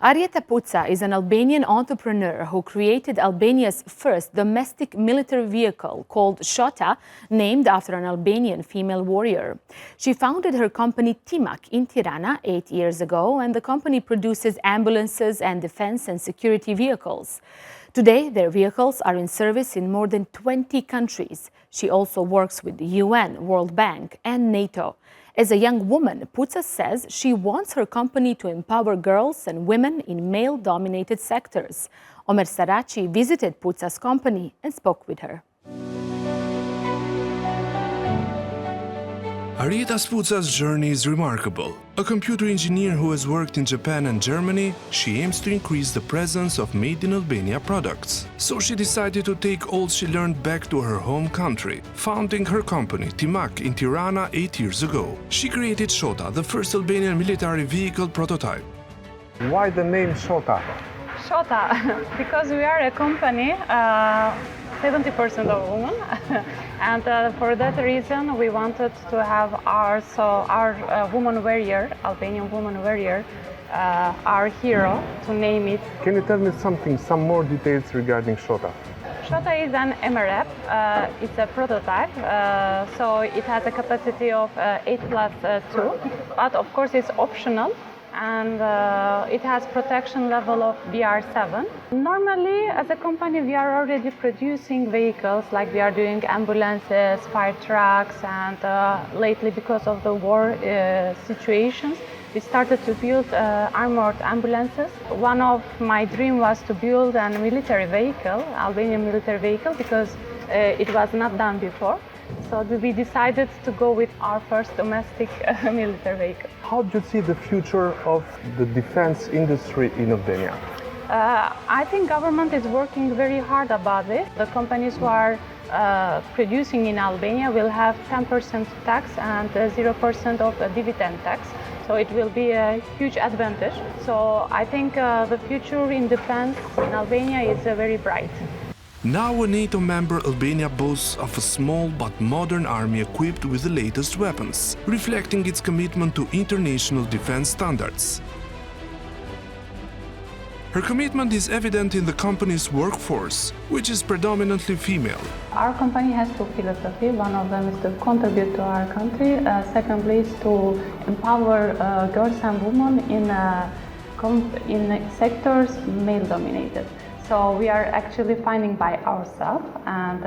Arjeta Puca is an Albanian entrepreneur who created Albania's first domestic military vehicle called Shota, named after an Albanian female warrior. She founded her company Timak in Tirana 8 years ago, and the company produces ambulances and defense and security vehicles. Today, their vehicles are in service in more than 20 countries. She also works with the UN, World Bank, and NATO. As a young woman, Puca says she wants her company to empower girls and women in male-dominated sectors. Omer Saraci visited Puca's company and spoke with her. Arjeta Puca's journey is remarkable. A computer engineer who has worked in Japan and Germany, she aims to increase the presence of made in Albania products. So she decided to take all she learned back to her home country, founding her company Timak in Tirana 8 years ago. She created Shota, the first Albanian military vehicle prototype. Why the name Shota? Shota, because we are a company, 70% of women, and for that reason we wanted to have our woman warrior, Albanian woman warrior, our hero, to name it. Can you tell me some more details regarding Shota? Shota is an MRF, it's a prototype, so it has a capacity of 8+2, but of course it's optional. And it has protection level of BR7. Normally, as a company, we are already producing vehicles, like we are doing ambulances, fire trucks, and lately, because of the war situations, we started to build armored ambulances. One of my dreams was to build a military vehicle, Albanian military vehicle, because it was not done before. So we decided to go with our first domestic military vehicle. How do you see the future of the defense industry in Albania? I think government is working very hard about it. The companies who are producing in Albania will have 10% tax and 0% of dividend tax. So it will be a huge advantage. So I think the future in defense in Albania is very bright. Now a NATO member, Albania boasts of a small but modern army equipped with the latest weapons, reflecting its commitment to international defense standards. Her commitment is evident in the company's workforce, which is predominantly female. Our company has two philosophies. One of them is to contribute to our country. Secondly is to empower girls and women in sectors male-dominated. So we are actually finding by ourselves, and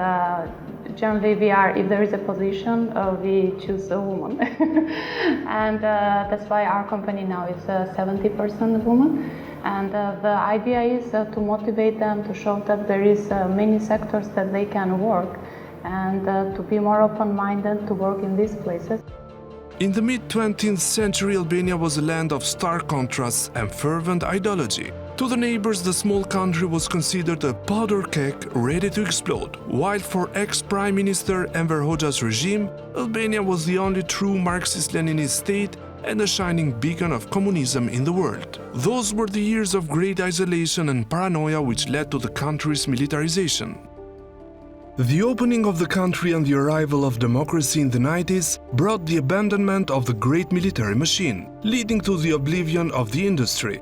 generally if there is a position, we choose a woman. And that's why our company now is 70% women. And the idea is to motivate them, to show that there is many sectors that they can work, and to be more open-minded to work in these places. In the mid-20th century, Albania was a land of stark contrasts and fervent ideology. To the neighbors, the small country was considered a powder keg ready to explode, while for ex-Prime Minister Enver Hoxha's regime, Albania was the only true Marxist-Leninist state and a shining beacon of communism in the world. Those were the years of great isolation and paranoia which led to the country's militarization. The opening of the country and the arrival of democracy in the 90s brought the abandonment of the great military machine, leading to the oblivion of the industry.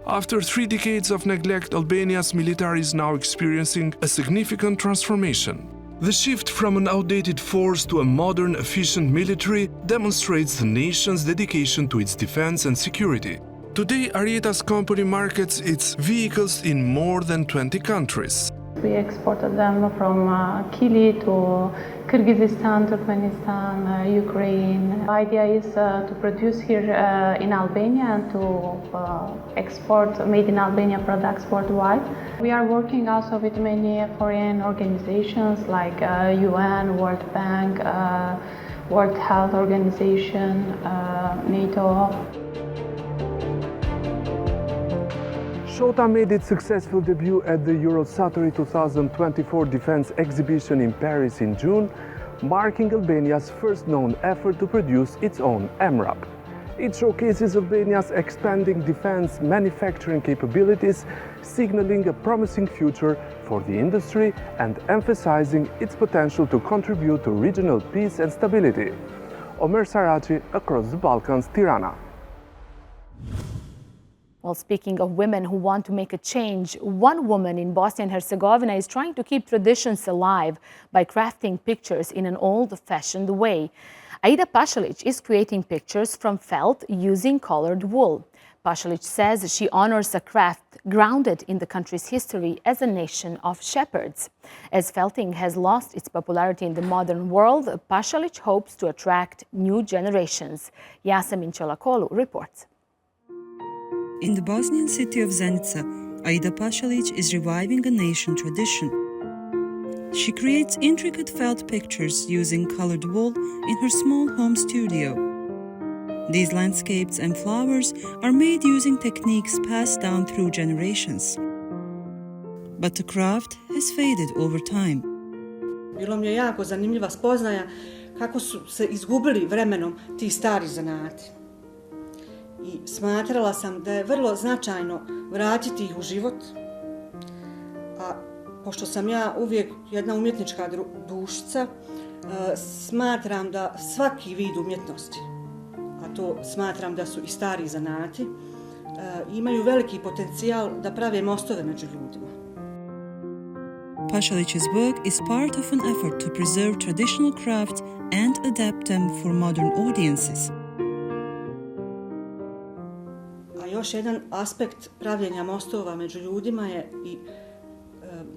After 3 decades of neglect, Albania's military is now experiencing a significant transformation. The shift from an outdated force to a modern, efficient military demonstrates the nation's dedication to its defense and security. Today, Arjeta's company markets its vehicles in more than 20 countries. We exported them from Kili to Kyrgyzstan, Turkmenistan, Ukraine. The idea is to produce here in Albania and to export made in Albania products worldwide. We are working also with many foreign organizations like UN, World Bank, World Health Organization, NATO. Shota made its successful debut at the Eurosatory 2024 Defense Exhibition in Paris in June, marking Albania's first known effort to produce its own MRAP. It showcases Albania's expanding defense manufacturing capabilities, signaling a promising future for the industry and emphasizing its potential to contribute to regional peace and stability. Omer Saraci, Across the Balkans, Tirana. Well, speaking of women who want to make a change, one woman in Bosnia and Herzegovina is trying to keep traditions alive by crafting pictures in an old-fashioned way. Aida Pašalić is creating pictures from felt using colored wool. Pašalić says she honors a craft grounded in the country's history as a nation of shepherds. As felting has lost its popularity in the modern world, Pašalić hopes to attract new generations. Yasemin Čolakolu reports. In the Bosnian city of Zenica, Aida Pašalić is reviving a nation tradition. She creates intricate felt pictures using colored wool in her small home studio. These landscapes and flowers are made using techniques passed down through generations. But the craft has faded over time. Bilo mi je jako zanimljiva spoznaja kako su se izgubili vremenom ti stari zanati. I smatrala sam da je vrlo značajno vratiti ih u život, a pošto sam ja uvijek jedna umjetnička dušica, smatram da svaki vid umjetnosti, a to smatram da su i stari zanati, imaju veliki potencijal da prave mostove među ljudima. Pašalić's work is part of an effort to preserve traditional crafts and adapt them for modern audiences. Još jedan aspekt pravljenja mostova među ljudima je i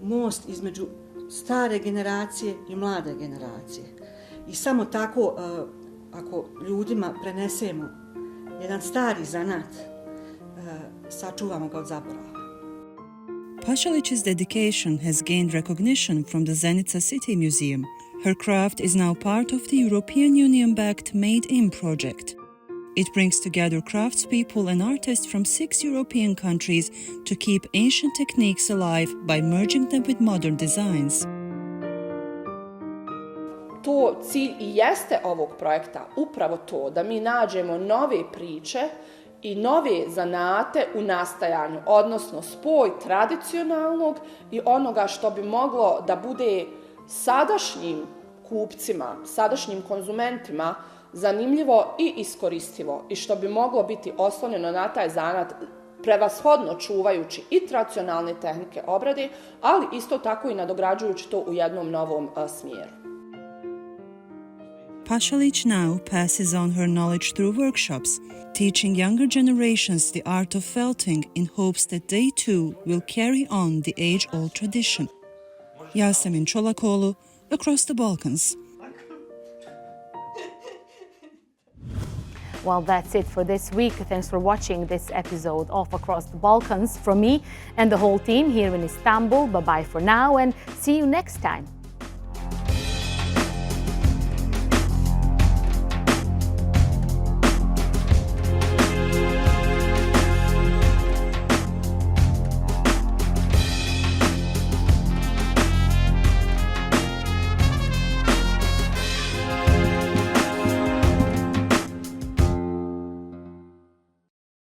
most između stare generacije i mlade generacije. I samo tako, ako ljudima prenesemo jedan stari zanat, sačuvamo ga od zaborava. Pašalić's dedication has gained recognition from the Zenica City Museum. Her craft is now part of the European Union-backed Made In project. It brings together craftspeople and artists from 6 European countries to keep ancient techniques alive by merging them with modern designs. To cilj i jeste ovog projekta upravo to, da mi nađemo nove priče i nove zanate u nastajanju, odnosno spoj tradicionalnog i onoga što bi moglo da bude sadašnjim kupcima, sadašnjim konzumentima zanimljivo i iskoristivo i što bi moglo biti oslonjeno na taj zanat, prevashodno čuvajući i tradicionalne tehnike obrade, ali isto tako i nadograđujući to u jednom novom smjeru. Pašalić now passes on her knowledge through workshops, teaching younger generations the art of felting in hopes that they too will carry on the age-old tradition. Yasemin Čolakolu, Across the Balkans. Well, that's it for this week. Thanks for watching this episode of Across the Balkans. From me and the whole team here in Istanbul, bye-bye for now and see you next time.